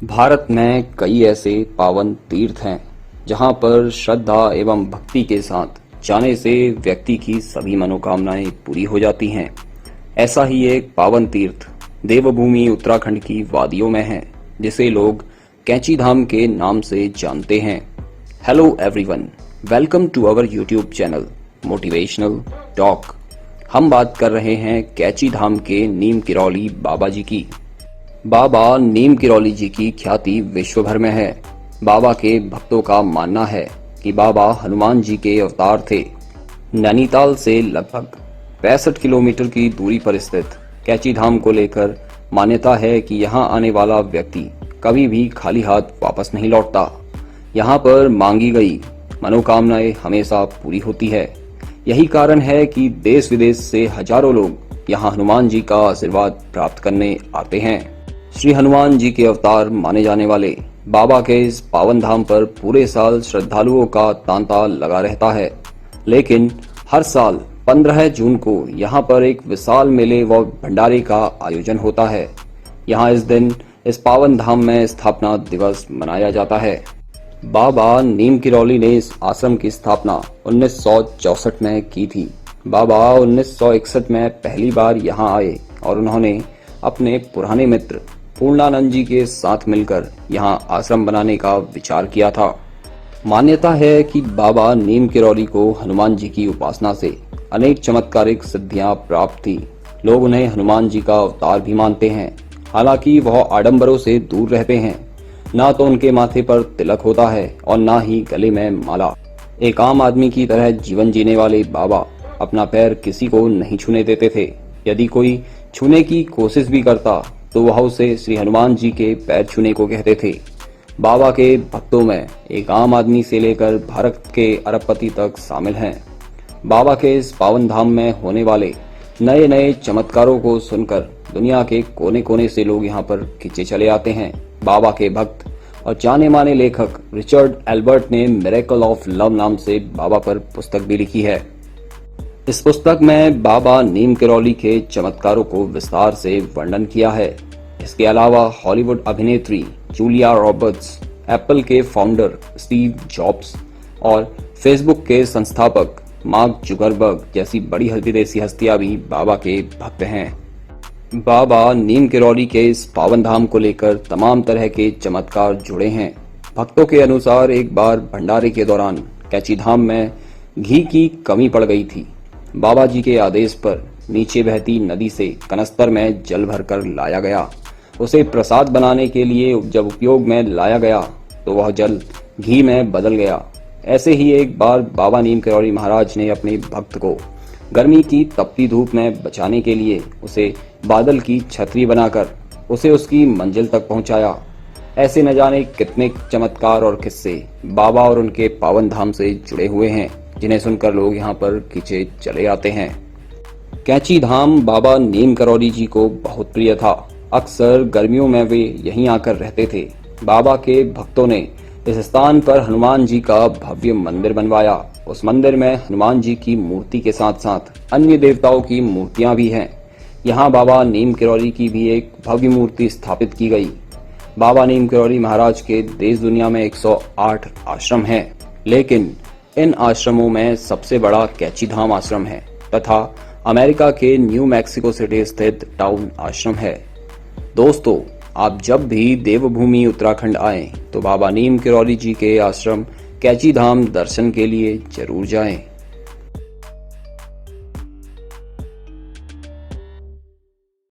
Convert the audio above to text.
भारत में कई ऐसे पावन तीर्थ हैं जहां पर श्रद्धा एवं भक्ति के साथ जाने से व्यक्ति की सभी मनोकामनाएं पूरी हो जाती हैं। ऐसा ही एक पावन तीर्थ देवभूमि उत्तराखंड की वादियों में है, जिसे लोग कैंची धाम के नाम से जानते हैं। Hello everyone, welcome to our YouTube channel motivational talk. हम बात कर रहे हैं कैंची धाम के नीम किरौली बाबा जी की। बाबा नीम किरौली जी की ख्याति विश्व भर में है। बाबा के भक्तों का मानना है कि बाबा हनुमान जी के अवतार थे। नैनीताल से लगभग 65 किलोमीटर की दूरी पर स्थित कैंची धाम को लेकर मान्यता है कि यहाँ आने वाला व्यक्ति कभी भी खाली हाथ वापस नहीं लौटता। यहाँ पर मांगी गई मनोकामनाएं हमेशा पूरी होती है। यही कारण है कि देश विदेश से हजारों लोग यहाँ हनुमान जी का आशीर्वाद प्राप्त करने आते हैं। श्री हनुमान जी के अवतार माने जाने वाले बाबा के इस पावन धाम पर पूरे साल श्रद्धालुओं का तांता लगा रहता है, लेकिन हर साल 15 जून को यहाँ पर एक विशाल मेले व भंडारे का आयोजन होता है। यहाँ इस दिन इस पावन धाम में स्थापना दिवस मनाया जाता है। बाबा नीम किरौली ने इस आश्रम की स्थापना 1964 में की थी। बाबा 1961 में पहली बार यहाँ आए और उन्होंने अपने पुराने मित्र पूर्णानंद जी के साथ मिलकर यहाँ आश्रम बनाने का विचार किया था। मान्यता है कि बाबा नीम किरौली को हनुमान जी की उपासना से अनेक चमत्कारिक सिद्धियां प्राप्त थी। लोग उन्हें हनुमान जी का अवतार भी मानते हैं। हालांकि वह आडंबरों से दूर रहते हैं। ना तो उनके माथे पर तिलक होता है और ना ही गले में माला। एक आम आदमी की तरह जीवन जीने वाले बाबा अपना पैर किसी को नहीं छूने देते थे। यदि कोई छूने की कोशिश भी करता तो वह उसे श्री हनुमान जी के पैर छूने को कहते थे। बाबा के भक्तों में एक आम आदमी से लेकर भारत के अरबपति तक शामिल हैं। बाबा के इस पावन धाम में होने वाले नए नए चमत्कारों को सुनकर दुनिया के कोने कोने से लोग यहाँ पर खींचे चले आते हैं। बाबा के भक्त और जाने माने लेखक रिचर्ड एल्बर्ट ने मिरेकल ऑफ लव नाम से बाबा पर पुस्तक भी लिखी है। इस पुस्तक में बाबा नीम किरौली के चमत्कारों को विस्तार से वर्णन किया है। इसके अलावा हॉलीवुड अभिनेत्री जूलिया रॉबर्ट्स, एप्पल के फाउंडर स्टीव जॉब्स और फेसबुक के संस्थापक मार्क जुकरबर्ग जैसी बड़ी विदेशी हस्तियां भी बाबा के भक्त हैं। बाबा नीम किरौली के इस पावन धाम को लेकर तमाम तरह के चमत्कार जुड़े हैं। भक्तों के अनुसार एक बार भंडारे के दौरान कैंची धाम में घी की कमी पड़ गई थी। बाबा जी के आदेश पर नीचे बहती नदी से कनस्तर में जल भरकर लाया गया। उसे प्रसाद बनाने के लिए जब उपयोग में लाया गया तो वह जल घी में बदल गया। ऐसे ही एक बार बाबा नीम किरौली महाराज ने अपने भक्त को गर्मी की तपती धूप में बचाने के लिए उसे बादल की छतरी बनाकर उसे उसकी मंजिल तक पहुंचाया। ऐसे न जाने कितने चमत्कार और किस्से बाबा और उनके पावन धाम से जुड़े हुए हैं, जिन्हें सुनकर लोग यहाँ पर खींचे चले आते हैं। कैंची धाम बाबा नीम किरौली जी को बहुत प्रिय था। अक्सर गर्मियों में वे यहीं आकर रहते थे। बाबा के भक्तों ने इस स्थान पर हनुमान जी का भव्य मंदिर बनवाया। उस मंदिर में हनुमान जी की मूर्ति के साथ साथ अन्य देवताओं की मूर्तियां भी हैं। यहाँ बाबा नीम किरौली की भी एक भव्य मूर्ति स्थापित की गई। बाबा नीम किरौली महाराज के देश दुनिया में 108 आश्रम हैं, लेकिन इन आश्रमों में सबसे बड़ा कैंची धाम आश्रम है तथा अमेरिका के न्यू मैक्सिको सिटी स्थित टाउन आश्रम है। दोस्तों, आप जब भी देवभूमि उत्तराखंड आएं तो बाबा नीम किरौली जी के आश्रम कैंची धाम दर्शन के लिए जरूर जाएं।